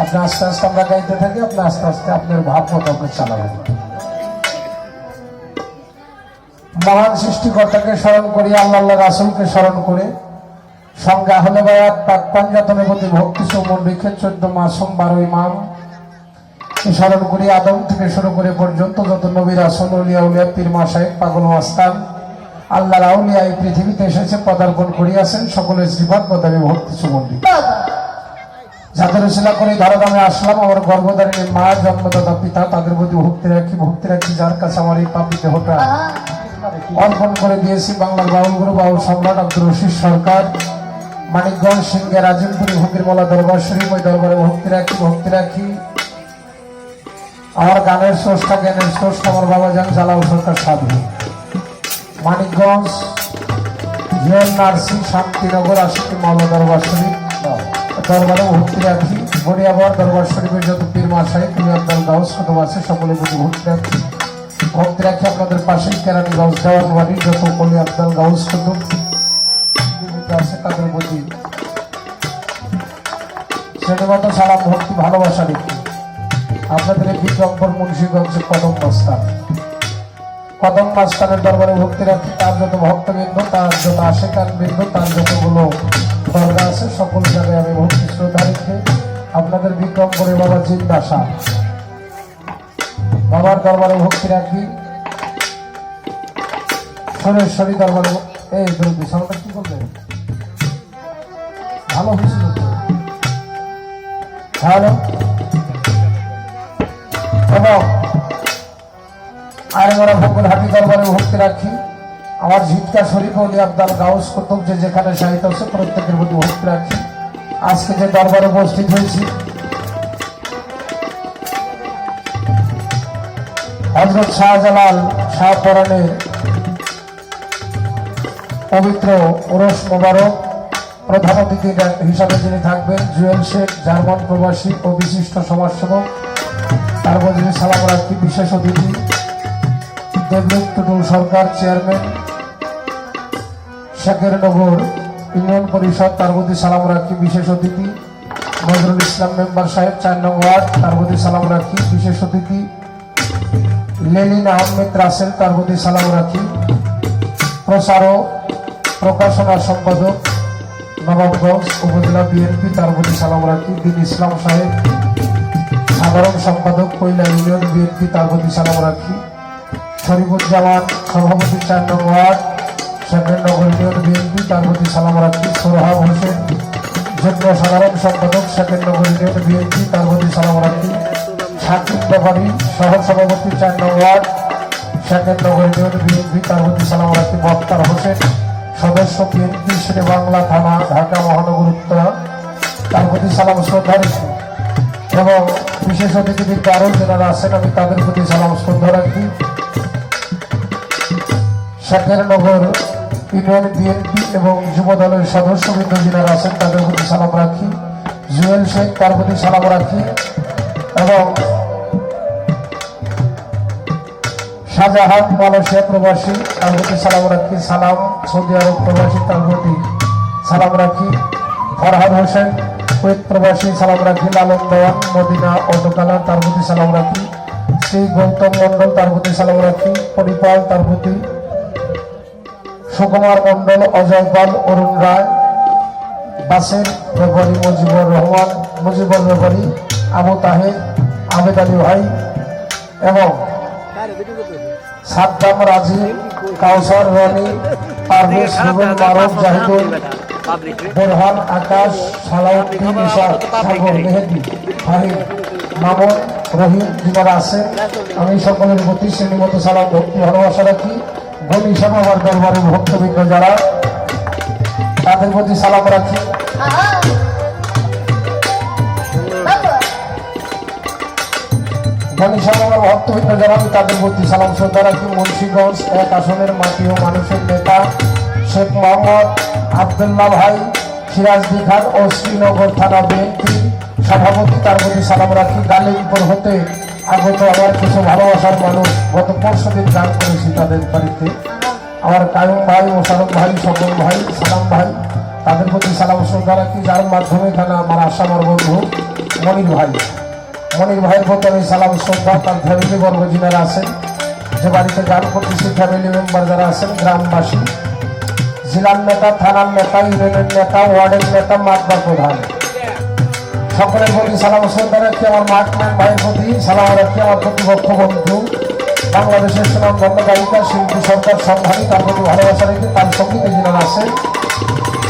আপনি আস্তে আস্তে আমরা গাইতে থাকি, আপনি আস্তে আস্তে আপনার ভাব মতো আপনি চালাবেন। মহান সৃষ্টিকর্তাকে স্মরণ করি, আল্লাহ রাসূলকে স্মরণ করে, সঙ্গে আহলে বায়াত পাক পাঞ্জাতনের প্রতি ভক্তি সুমন রেখে 14 মাসুম 12 ইমাম স্মরণ করি। আদম থেকে শুরু করে পর্যন্ত যত নবী রাসূল আউলিয়া উলিয়া পীর মাশায়েখ পাগল মাস্তান আল্লাহর আউলিয়া এই পৃথিবীতে এসেছে, পদার্পণ করিয়াছেন, সকলের শ্রীপাদ পদারে ভক্তি সুমন যাদের উসিলা করে ধরাধামে আসলাম। আমার গর্ভধারিণী মা, জন্মদাতা পিতা, তাদের প্রতি ভক্তি রাখি যার কাছে আমার এই পাপী দেহটা অর্পণ করে দিয়েছি। বাংলার বাউল গুরু বাউল সম্রাট আব্দুর রশিদ সরকার, মানিকগঞ্জ সিংহে রাজিমপুরি ফকিরমোল্লা দরবার শরীফ, ওই দরবারে ভক্তি রাখি। আমার গানের স্রষ্টা, জ্ঞানের স্রষ্টা আমার বাবা যান জালাল সরকার সাধু, মানিকগঞ্জ জিয়ন নার্সি শান্তিনগর আশিকি মাওলা দরবার শরীফ দরবারে ভক্তি রাখি। গড়িয়াবর দরবার শরীফের যত পীর মাশায়েখ কুলি আব্দুল গাউস কুতুব আছে সকলের প্রতি ভক্তি রাখি। আপনাদের পাশেই কেরানীগঞ্জ দেওয়ানবাড়ির যত কুলি আব্দুল গাউস কুতুব আছে তাদের প্রতি শ্রেণীগত সালাম ভক্তি ভালোবাসা রেখে আপনাদের এই বিক্রমপুর মুন্সিগঞ্জে কদম মাস্টারের দরবারে ভক্তি রাখি। তার যত ভক্তবৃন্দ, তার যত আশেকান বৃন্দ, তার যতগুলো দরগা আছে সকল জায়গায় আমি ভক্তি শ্রদ্ধা রেখে আপনাদের বিক্রমপুরে বাবা জিন্দাসা বাবার দরবারে ভক্তি রাখি। সরেশ্বরী দরবারে এই দুর্গী সামনে কি বলবেন, ভালো হয়েছিল তো ভালো। এবং আরেকবার ভঙ্গুল হাটি দরবারে ভক্তি রাখি। আমার ঝিটকা শরীফ ওলি আব্দুল গাউস কুতুব যে যেখানে সাহিত্য আছে প্রত্যেকের প্রতি ভক্তি রাখি। আজকে যে দরবারে উপস্থিত হয়েছি হযরত শাহজালাল শাহপরানের পবিত্র ওরস মোবারক, প্রধান অতিথি হিসাবে যিনি থাকবেন জুয়েল শেখ, জার্মান প্রবাসী ও বিশিষ্ট সমাজসেবক, তার প্রতি সালাম রাখি। বিশেষ অতিথি দেবলুক টুটুল সরকার, চেয়ারম্যান শেখেরনগর ইউনিয়ন পরিষদ, তার প্রতি সালাম রাখি। বিশেষ অতিথি নজরুল ইসলাম মেম্বার সাহেব 4 নং ওয়ার্ড, তার প্রতি সালাম রাখি। বিশেষ অতিথি লেলিন আহমেদ রাসেল, তার প্রতি সালাম রাখি। প্রচার ও প্রকাশনা সম্পাদক নবাবগঞ্জ উপজেলা বিএনপি, তার প্রতি সালাম রাখি। দিন ইসলাম সাহেব সাধারণ সম্পাদক কৈলা ইউনিয়ন বিএনপি, তার প্রতি সালাম রাখি। শরীফুজ্জামান সভাপতি 4 নং ওয়ার্ড শেখেরনগর ইউনিয়ন বিএনপি, তার প্রতি সালাম রাখি। সোরহাব হোসেন যুগ্ম সাধারণ সম্পাদক শেখেরনগর ইউনিয়ন বিএনপি, তার প্রতি সালাম রাখি। সাকিব ব্যাপারী সহ সভাপতি 4 নং ওয়ার্ড শেখেরনগর ইউনিয়ন বিএনপি, তার প্রতি সালাম রাখি। বক্তার হোসেন সদস্য বিএনপি শেরে বাংলা থানা ঢাকা মহানগর উত্তরা, তার প্রতি সালাম শ্রদ্ধা রেখে এবং বিশেষ অতিথিবৃন্দ আরও যারা আছেন আমি তাদের প্রতি সালাম শ্রদ্ধা রাখি। শেখেরনগর ইউনিয়ন বিএনপি এবং যুব দলের সদস্যবৃন্দ যারা আছেন তাদের প্রতি সালাম রাখি। জুয়েল শেখ, তার প্রতি সালাম রাখি এবং শাহজাহান মালয়েশিয়া প্রবাসী, তার প্রতি সালাম রাখি। সালাম সৌদি আরব প্রবাসী, তার প্রতি সালাম রাখি। ফরহাদ হোসেন কুয়েত প্রবাসী, সালাম রাখি। লালন দেওয়ান মদিনা অটোকালা, তার প্রতি সালাম রাখি। শ্রী গৌতম মন্ডল, তার প্রতি সালাম রাখি। পরিপাল, তার প্রতি সুকুমার মন্ডল, অজয় পাল, অরুণ রায়, বাসের ব্যাপারী মুজিবুর রহমান, মুজিবুর ব্যাপারী, আবু তাহের, আবেদ আলী ভাই এবং সাদ্দাম রাজি, কাউসার রানী, পারভেজ, রুবেল, মারুফ, জাহিদুল, বোরহান, আকাশ, সালাউদ্দিন, ইশাক, সাগর, মেহেদি, ফাহিম, মামুন, রহিম যারা আছে আমি সকলের প্রতি শ্রেণীমতো সালাম ভক্তি ভালোবাসা রাখি। গণি সভার দরবারে ভক্তবৃন্দ যারা তাদের প্রতি সালাম রাখি। গণি সভার ভক্তবৃন্দ যারা আমি তাদের প্রতি সালাম শ্রদ্ধা রাখি। মুন্সিগঞ্জ 1 আসনের মাটি ও মানুষের নেতা শেখ মোহাম্মদ আবদুল্লাহ ভাই সিরাজদি খান ও শ্রীনগর থানা বিএনপি সভাপতি, তার প্রতি সালাম রাখি। গালিমপুর হতে আগত আমার কিছু ভালোবাসার মানুষ গত 5 দিন গান করেছি তাদের বাড়িতে, আমার কায়ুম ভাই, মোশারফ ভাই, সকল ভাই, সালাম ভাই, তাদের প্রতি সালাম শ্রদ্ধা রাখি। যার মাধ্যমে এখানে আমার আশা আমার বন্ধু মনির ভাইয়ের প্রতি আমি সালাম শ্রদ্ধা, তার ফ্যামিলি বর্গ যিনারা আছেন, যে বাড়িতে গান করতেছি ফ্যামিলি মেম্বার যারা আছেন, গ্রামবাসী, জেলার নেতা, থানার নেতা, ইউনিয়নের নেতা, ওয়ার্ডের নেতা, মাতবার প্রধান, সকলের প্রতি সালাম শ্রদ্ধা রাখি। আমার মাঠম্যান ভাইয়ের প্রতি সালাম রাখি। আমার প্রতিপক্ষ বন্ধু বাংলাদেশের সুনামধন্য গায়িকা শিল্পী সরকার সংগ্রামী, তার প্রতি ভালোবাসা রেখে তার সঙ্গীতে যিনারা আছেন।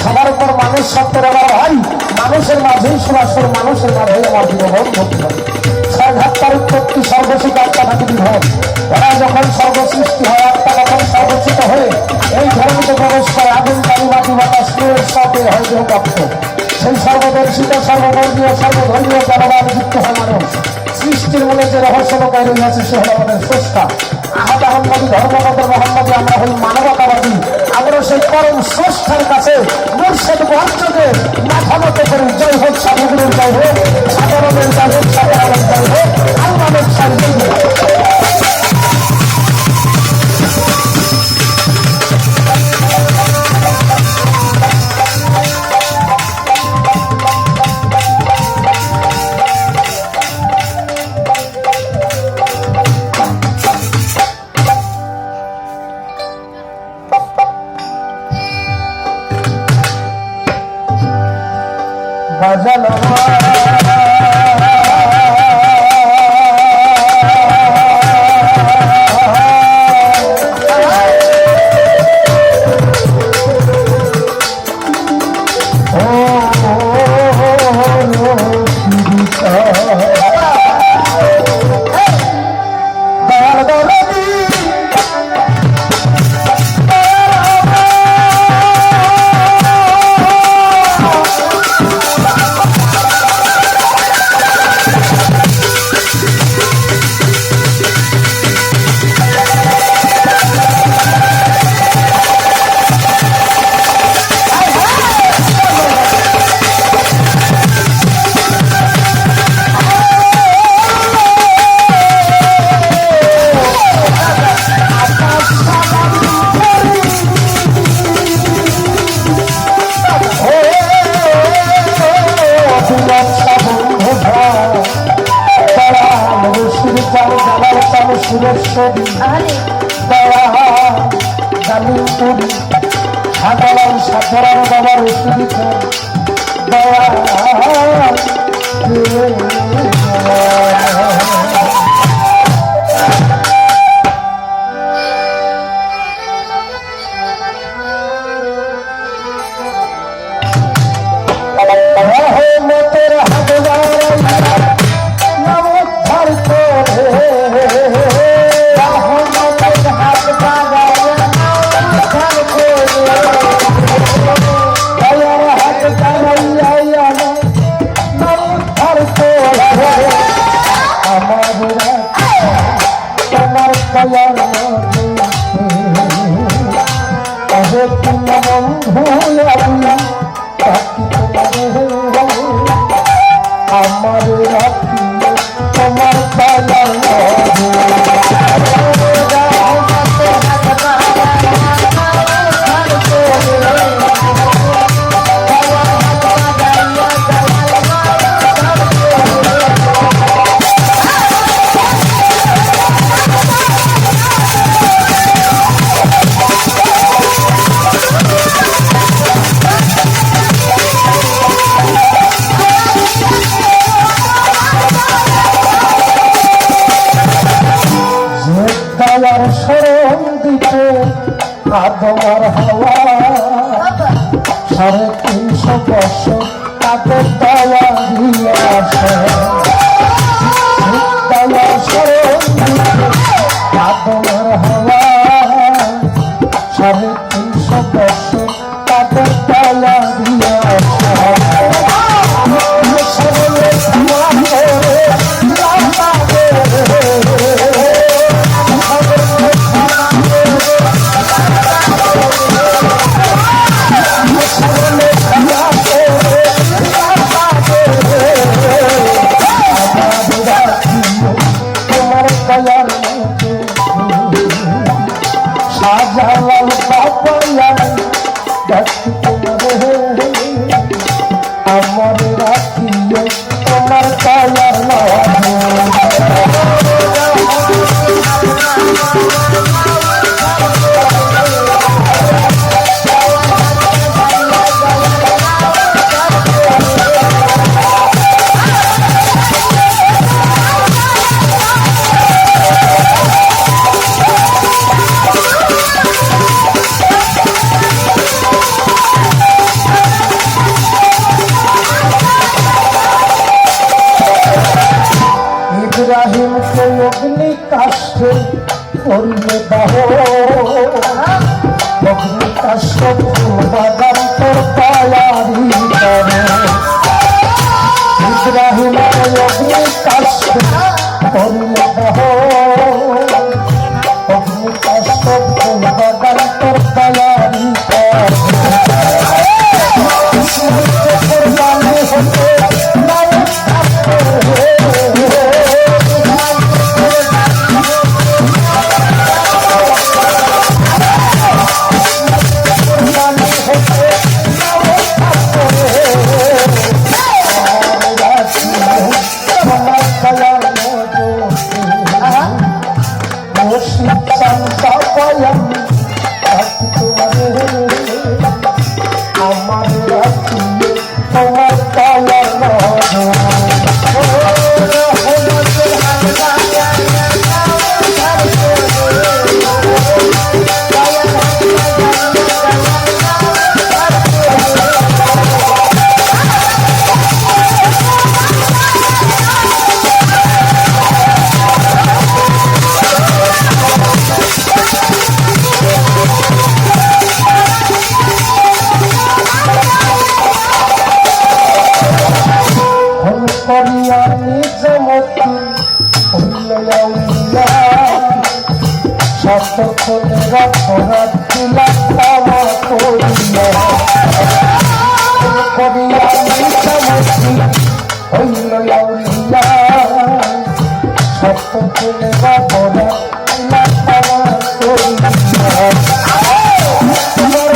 সবার উপর মানুষ সত্যের আমার ভাই, মানুষের মাঝেই সুরাসর, মানুষের মাঝেই আমার বিনোদন করতে হবে। স্বর্গাত্মার উৎপত্তি, সর্বসিত আত্মা থাকে বিভব। এরা যখন সর্বসৃষ্টি হয়, আত্মা তখন সর্বসিত হয়ে এই ধর্মীতে প্রবেশ করে। আগুন, পানি, মাটি, বাতাস, সাথে হয় দেহপ্রাপ্ত। সেই সর্বদর্শিত, সর্ববর্গীয়, সর্বধর্মীয় জনবাদ যুক্ত হয় মানুষ। সৃষ্টির মূলে যে রহস্য লুকায় রয়েছে সে হল আমাদের স্রষ্টা। আহাদ আহম্মদী, ধর্মপদের মোহাম্মদী, আমরা হই মানবতাবাদী। আমরা সেই পরম স্রষ্টার কাছে মুর্শিদ বঞ্চকে মাথা নত করি। জয় হোক সাধুগুরুর, জয় হোক সাধারণের, জয় হোক সাধারণের, জয় হোক আল্লাহের সাহায্য। বাজানো সাধারণ সাধারণ বাবার সুবিধ মতের হাত নমস্কার আমার রাখি তোমার ইব্রাহিম কে অগ্নি কাষ্ঠে করলে দাহ অগ্নি কাষ্ঠ বাদাম তোর তৈয়ারি করে ইব্রাহিম কে অগ্নি কাষ্ঠে করলে দাহ অগ্নি কাষ্ঠ বাদাম তোর তৈয়ারি করে সতক্ষণের অপরাধ তুলা পাওয়া করিয়া করিয়া নিজামতি হইল আউলিয়া সতক্ষণের অপরাধ তুলা পাওয়া করিয়া তোমার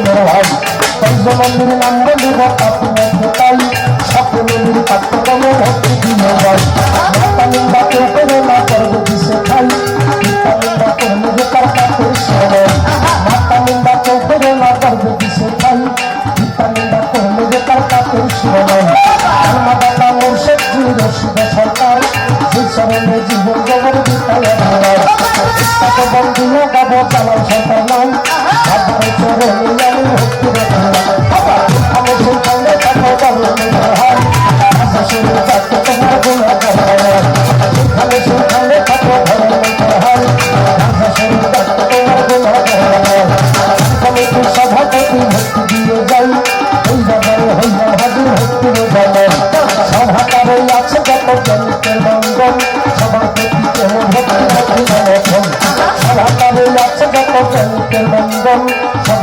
দয়াই জন্ম মন্দির নাম বলিব তাই সকলের পাত্রকমে ভক্তি দিয়ে যায় নিন্দা কেউ না করবে দিশে খাই নিন্দা করলে যে তার কাপড় সরে মাতা নিন্দা কেউ না করবে দিশে খাই নিন্দা করলে যে তার কাপড় সরে দাতা মুর্শিদ রশিদ সরকার যে চরণে জীবন জগৎ বিতায় তাকে বন্ধুও গাব চালাও সরকার নাই বাবার চরণে আমি ভক্তি আমি সেখানে তাকে হয় সেখানে তাকে তাকে ধরে হয় অভিনন্দন